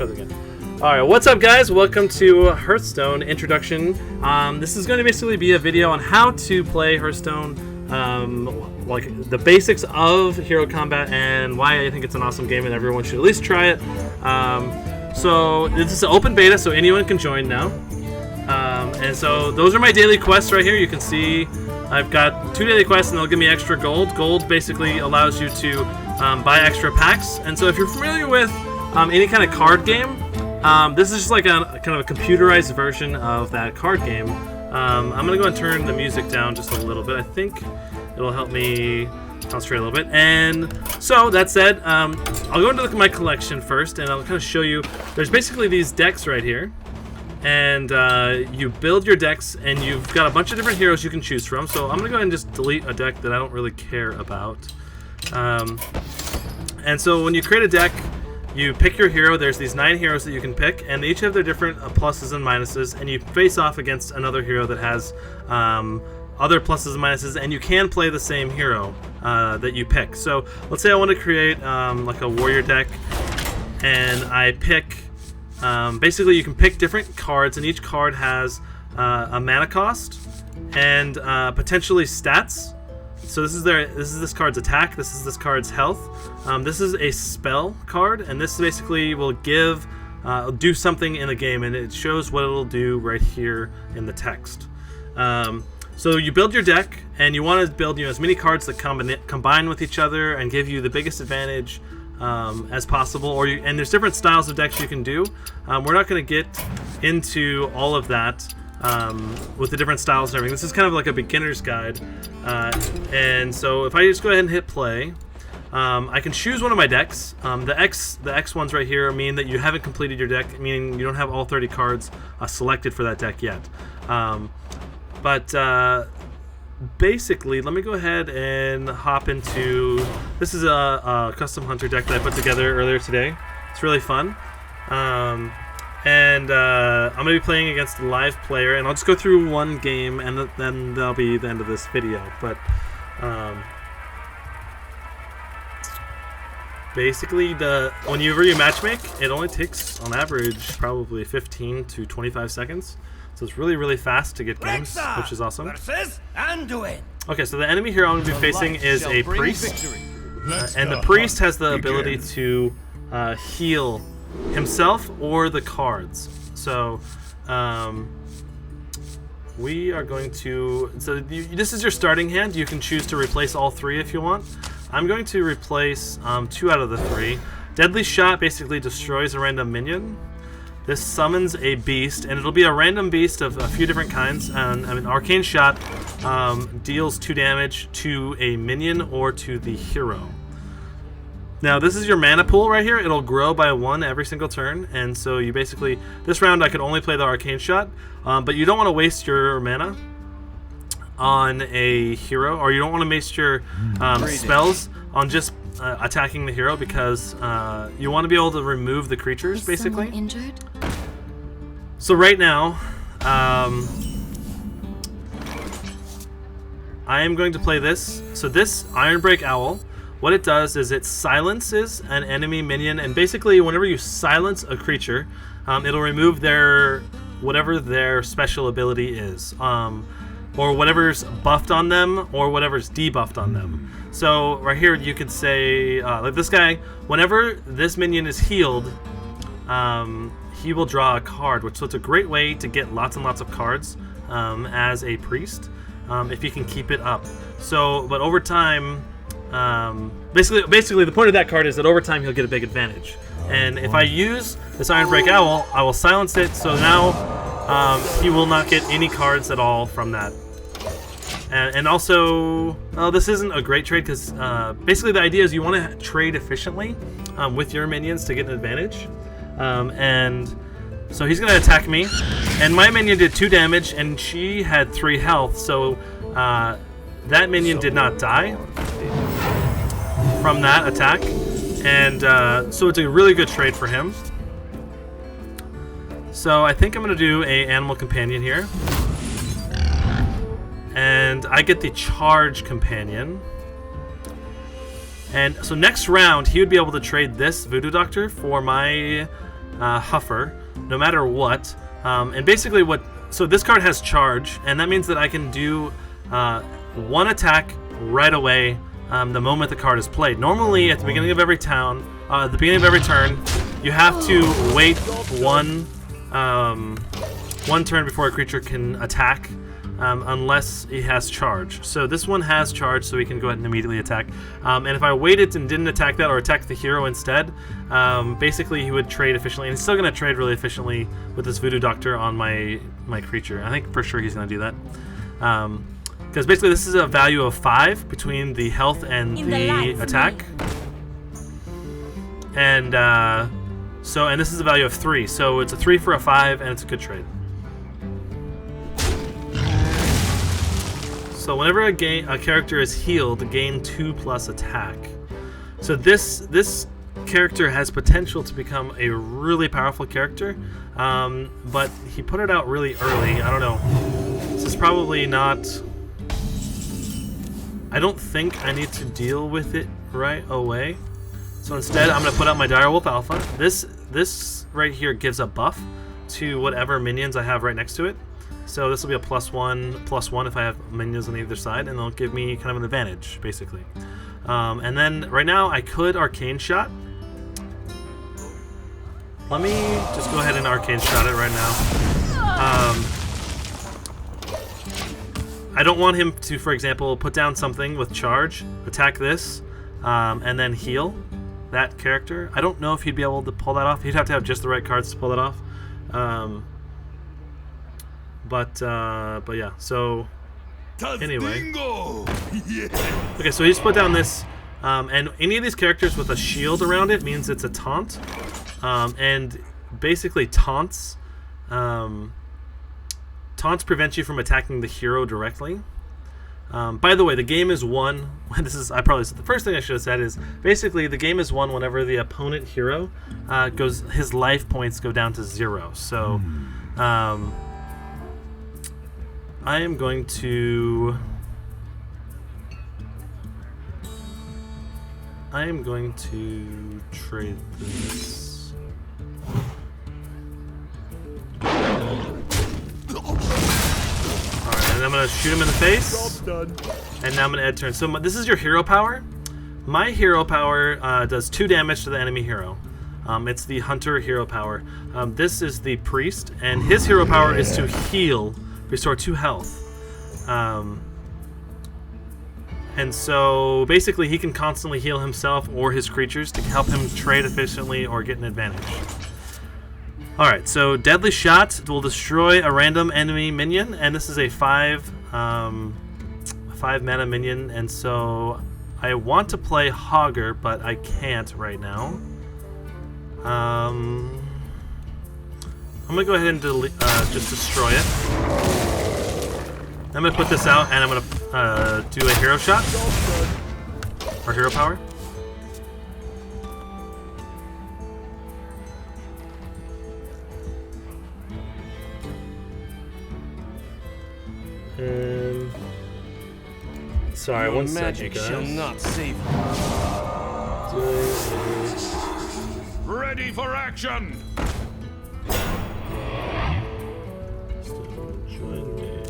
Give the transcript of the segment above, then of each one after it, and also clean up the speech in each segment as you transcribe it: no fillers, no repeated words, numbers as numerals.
Alright, what's up guys? Welcome to Hearthstone Introduction. This is going to basically be a video on how to play Hearthstone, like the basics of hero combat and why I think it's an awesome game and everyone should at least try it. So this is an open beta, so anyone can join now. And so those are my daily quests right here. You can see I've got 2 daily quests and they'll give me extra gold. Gold basically allows you to buy extra packs. And so if you're familiar with any kind of card game, this is just like a kind of a computerized version of that card game. I'm gonna go and turn the music down just a little bit. I think it'll help me concentrate a little bit. And so that said, I'll go into my collection first, and I'll kind of show you. There's basically these decks right here, and you build your decks, and you've got a bunch of different heroes you can choose from. So I'm gonna go ahead and just delete a deck that I don't really care about. And so when you create a deck, you pick your hero. There's these 9 heroes that you can pick, and they each have their different pluses and minuses, and you face off against another hero that has other pluses and minuses, and you can play the same hero that you pick. So let's say I want to create like a warrior deck, and I pick, basically you can pick different cards, and each card has a mana cost and potentially stats. So this is this card's attack, this is this card's health. This is a spell card, and this basically will give, do something in the game, and it shows what it'll do right here in the text. So you build your deck, and you want to build as many cards that combine with each other and give you the biggest advantage as possible. And there's different styles of decks you can do. We're not going to get into all of that with the different styles and everything. This is kind of like a beginner's guide. And so if I just go ahead and hit play, I can choose one of my decks. The X ones right here mean that you haven't completed your deck, meaning you don't have all 30 cards selected for that deck yet. Basically, let me go ahead and hop into, this is a custom hunter deck that I put together earlier today. It's really fun. I'm going to be playing against a live player, and I'll just go through one game, and then that'll be the end of this video. But basically, whenever you matchmake, it only takes, on average, probably 15 to 25 seconds. So it's really, really fast to get games, which is awesome. Okay, so the enemy hero I'm going to be facing is a priest, and the priest has the ability to heal himself or the cards. So we are going to, this is your starting hand. You can choose to replace all 3 if you want. I'm going to replace 2 out of the 3. Deadly Shot basically destroys a random minion. This summons a beast, and it'll be a random beast of a few different kinds. And I mean, Arcane Shot deals 2 damage to a minion or to the hero. Now this is your mana pool right here. It'll grow by 1 every single turn, and so you basically, this round I could only play the Arcane Shot, but you don't want to waste your mana on a hero, or you don't want to waste your spells on just attacking the hero, because you want to be able to remove the creatures, basically. Someone injured? So right now, I am going to play this. So this Ironbreak Owl, what it does is it silences an enemy minion, and basically whenever you silence a creature, it'll remove whatever their special ability is, or whatever's buffed on them, or whatever's debuffed on them. So right here you could say, like this guy, whenever this minion is healed, he will draw a card, so it's a great way to get lots and lots of cards as a priest, if you can keep it up. So, but over time, basically the point of that card is that over time he'll get a big advantage. And if I use this Ironbreak Owl, I will silence it, so now he will not get any cards at all from that. And also, this isn't a great trade, because basically the idea is you want to trade efficiently with your minions to get an advantage. And so he's going to attack me, and my minion did 2 damage, and she had 3 health, so that minion did not die from that attack, and so it's a really good trade for him. So I think I'm going to do a Animal Companion here, and I get the Charge Companion. And so next round he would be able to trade this Voodoo Doctor for my Huffer, no matter what. And basically so this card has charge, and that means that I can do one attack right away the moment the card is played. Normally, at the beginning of every turn, you have to wait one turn before a creature can attack, unless he has charge. So this one has charge, so he can go ahead and immediately attack. And if I waited and didn't attack that, or attacked the hero instead, basically he would trade efficiently. And he's still going to trade really efficiently with this Voodoo Doctor on my creature. I think for sure he's going to do that. Because basically this is a value of 5 between the health and the attack. And and this is a value of 3. So it's a 3 for a 5, and it's a good trade. So whenever a character is healed, gain 2+ attack. So this character has potential to become a really powerful character, but he put it out really early. I don't know. This is probably not... I don't think I need to deal with it right away. So instead, I'm going to put out my Direwolf Alpha. This right here gives a buff to whatever minions I have right next to it. So this will be a +1/+1 if I have minions on either side, and they'll give me kind of an advantage, basically. And then right now I could Arcane Shot. Let me just go ahead and Arcane Shot it right now. I don't want him to, for example, put down something with charge, attack this, and then heal that character. I don't know if he'd be able to pull that off. He'd have to have just the right cards to pull that off. But yeah, so anyway. Okay, so he's put down this, and any of these characters with a shield around it means it's a taunt. And basically taunts prevent you from attacking the hero directly. By the way, the game is won. I probably said the first thing I should have said is basically the game is won whenever the opponent hero his life points go down to 0. So I am going to trade this. Alright, and I'm going to shoot him in the face. And now I'm going to end turn. So this is your hero power. My hero power does 2 damage to the enemy hero. It's the Hunter hero power. This is the Priest, and his hero power is to heal, restore 2 health. And so basically he can constantly heal himself or his creatures to help him trade efficiently or get an advantage. Alright, so Deadly Shot will destroy a random enemy minion, and this is a 5 mana minion, and so I want to play Hogger, but I can't right now. I'm gonna go ahead and just destroy it. I'm gonna put this out, and I'm gonna do a hero shot or hero power. And sorry, one second, guys. Shall not save Ready for action! Join me.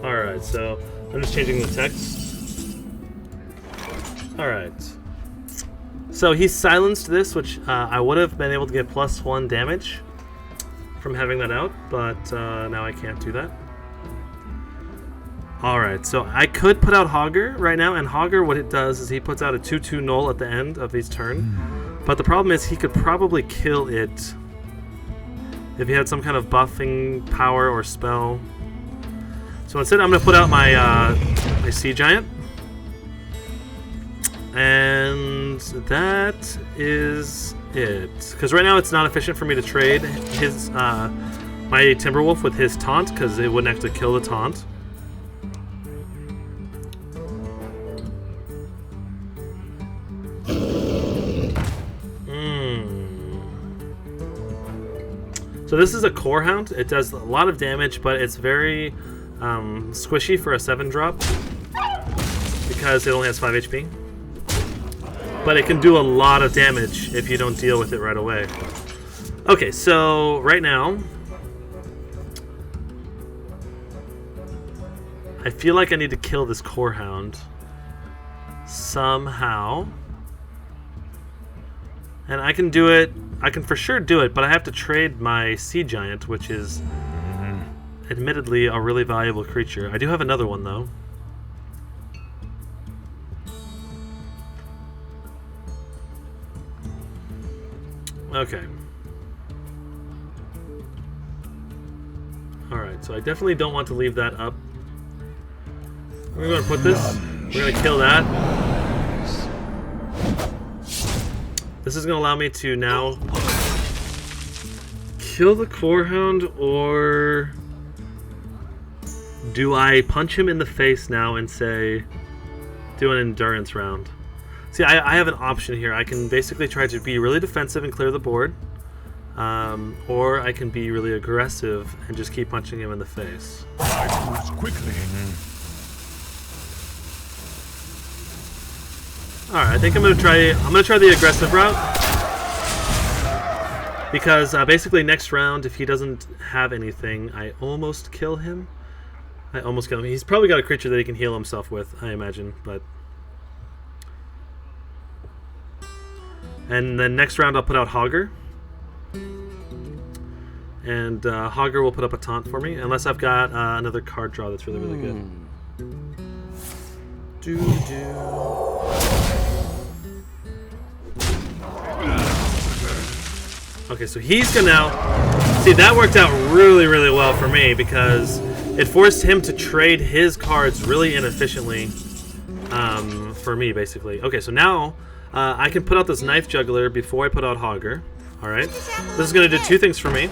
Alright, so I'm just changing the text. Alright. So he silenced this, which I would have been able to get +1 damage from having that out, but now I can't do that. Alright, so I could put out Hogger right now, and Hogger, what it does is he puts out a 2/2 null at the end of his turn. But the problem is he could probably kill it if he had some kind of buffing power or spell. So instead I'm going to put out my Sea Giant. And that is it. Because right now it's not efficient for me to trade his my Timberwolf with his taunt, because it wouldn't actually kill the taunt. So this is a Core Hound. It does a lot of damage, but it's very squishy for a 7-drop because it only has 5 HP. But it can do a lot of damage if you don't deal with it right away. Okay, so right now, I feel like I need to kill this core hound somehow. And I can do it. I can for sure do it, but I have to trade my sea giant, which is admittedly a really valuable creature. I do have another one though. Okay. Alright, so I definitely don't want to leave that up. We're going to put this. We're going to kill that. This is going to allow me to now kill the core hound, or do I punch him in the face now and say, do an endurance round? See, I have an option here. I can basically try to be really defensive and clear the board, or I can be really aggressive and just keep punching him in the face. Quickly. All right, I think I'm gonna try the aggressive route, because basically next round, if he doesn't have anything, I almost kill him. He's probably got a creature that he can heal himself with, I imagine, but. And then next round I'll put out Hogger. And Hogger will put up a taunt for me, unless I've got another card draw that's really, really good. Okay, so he's gonna now... See, that worked out really, really well for me, because it forced him to trade his cards really inefficiently for me, basically. Okay, so now... I can put out this Knife Juggler before I put out Hogger. Alright. This is going to do two things for me.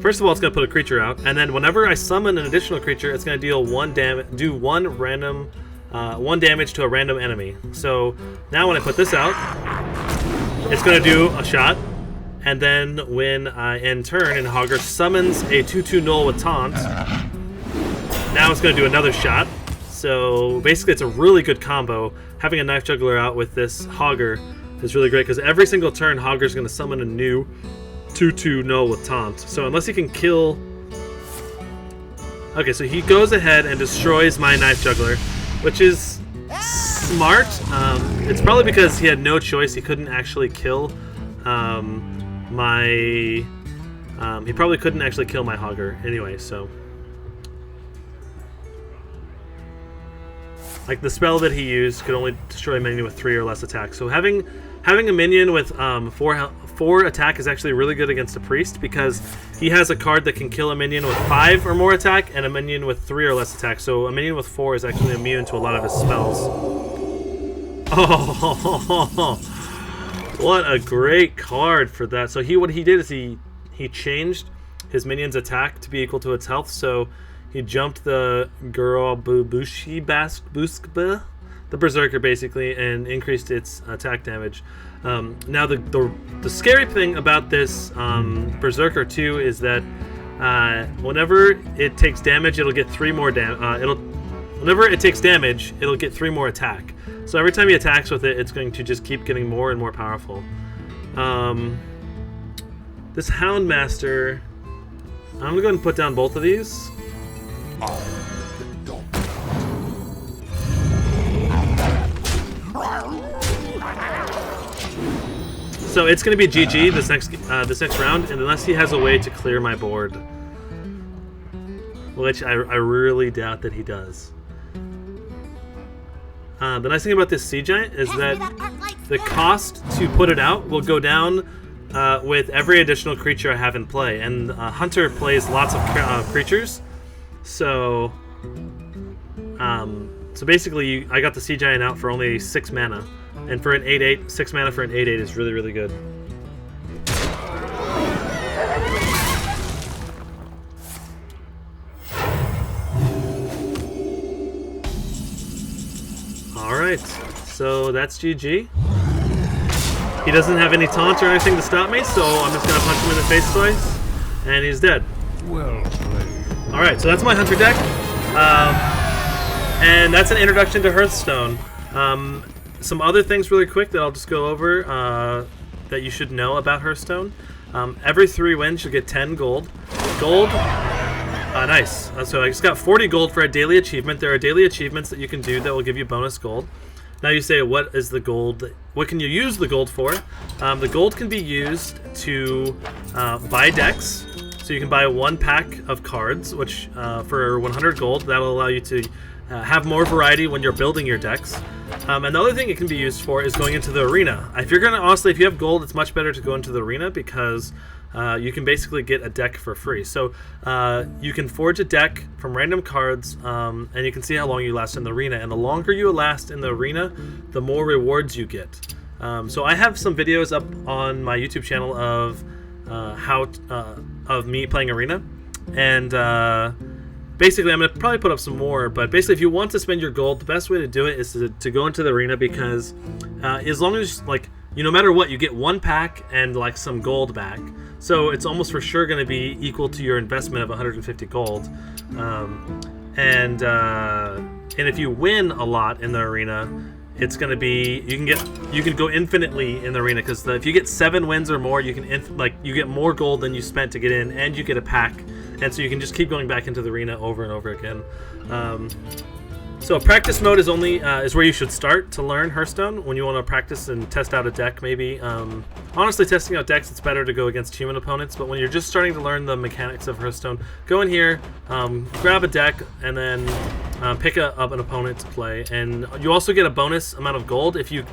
First of all, it's going to put a creature out. And then whenever I summon an additional creature, it's going to deal one damage to a random enemy. So now when I put this out, it's going to do a shot. And then when I end turn and Hogger summons a 2/2 null with taunt, now it's going to do another shot. So basically it's a really good combo. Having a Knife Juggler out with this Hogger is really great, because every single turn Hogger's going to summon a new 2/2 null with taunt. So unless he can kill... Okay, so he goes ahead and destroys my Knife Juggler, which is smart. It's probably because he had no choice. He couldn't actually kill he probably couldn't actually kill my Hogger anyway, so... Like, the spell that he used could only destroy a minion with 3 or less attack. So having a minion with 4 attack is actually really good against a priest, because he has a card that can kill a minion with 5 or more attack and a minion with 3 or less attack. So a minion with 4 is actually immune to a lot of his spells. Oh, what a great card for that. So what he did is he changed his minion's attack to be equal to its health. So he jumped the the Berserker, basically, and increased its attack damage. Now the scary thing about this Berserker too is that whenever it takes damage, it'll get 3 more whenever it takes damage, it'll get 3 more attack. So every time he attacks with it, it's going to just keep getting more and more powerful. This Houndmaster, I'm gonna go ahead and put down both of these. So it's going to be GG this next round, unless he has a way to clear my board, which I really doubt that he does. The nice thing about this Sea Giant is that the cost to put it out will go down with every additional creature I have in play, and Hunter plays lots of creatures. So basically, I got the Sea Giant out for only 6 mana, and for an 8/8, 6 mana for an 8/8 is really, really good. All right, so that's GG. He doesn't have any taunts or anything to stop me, so I'm just gonna punch him in the face twice, and he's dead. Well played. Alright, so that's my Hunter deck, and that's an introduction to Hearthstone. Some other things really quick that I'll just go over that you should know about Hearthstone. Every 3 wins, you'll get 10 gold. Gold. Nice. So I just got 40 gold for a daily achievement. There are daily achievements that you can do that will give you bonus gold. Now you say, what is the gold? What can you use the gold for? The gold can be used to buy decks. So you can buy 1 pack of cards, which for 100 gold, that'll allow you to have more variety when you're building your decks. Another thing it can be used for is going into the arena. If you're gonna, honestly, if you have gold, it's much better to go into the arena because you can basically get a deck for free. So you can forge a deck from random cards, and you can see how long you last in the arena. And the longer you last in the arena, the more rewards you get. So I have some videos up on my YouTube channel of of me playing arena, and basically I'm gonna probably put up some more. But basically, if you want to spend your gold, the best way to do it is to go into the arena, because as long as no matter what, you get 1 pack and like some gold back. So it's almost for sure going to be equal to your investment of 150 gold. And if you win a lot in the arena, it's going to be you can go infinitely in the arena, because if you get 7 wins or more, you can you get more gold than you spent to get in, and you get a pack, and so you can just keep going back into the arena over and over again. So practice mode is is where you should start to learn Hearthstone, when you want to practice and test out a deck maybe. Honestly, testing out decks, it's better to go against human opponents, but when you're just starting to learn the mechanics of Hearthstone, go in here, grab a deck, and then pick up an opponent to play. And you also get a bonus amount of gold if you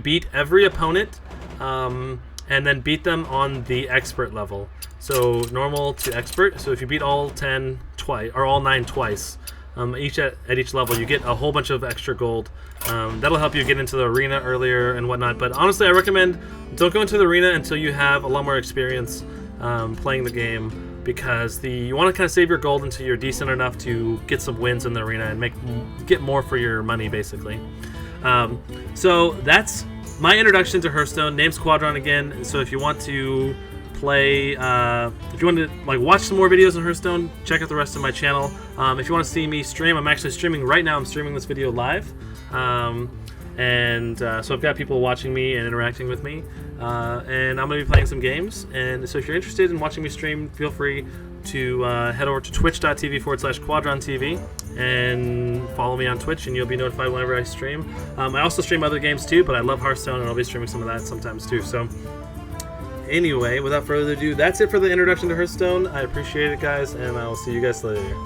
beat every opponent, and then beat them on the expert level. So normal to expert. So if you beat all 10 twice, or all 9 twice, at each level, you get a whole bunch of extra gold. That'll help you get into the arena earlier and whatnot. But honestly, I recommend don't go into the arena until you have a lot more experience playing the game, because you want to kind of save your gold until you're decent enough to get some wins in the arena and get more for your money, basically. So that's my introduction to Hearthstone. Name's Quadron again. So if you want to play, if you want to watch some more videos on Hearthstone, check out the rest of my channel. If you want to see me stream, I'm actually streaming right now. I'm streaming this video live, so I've got people watching me and interacting with me, and I'm going to be playing some games. And so if you're interested in watching me stream, feel free to head over to twitch.tv/QuadronTV and follow me on Twitch, and you'll be notified whenever I stream. I also stream other games too, but I love Hearthstone, and I'll be streaming some of that sometimes too. So anyway, without further ado, that's it for the introduction to Hearthstone. I appreciate it, guys, and I will see you guys later.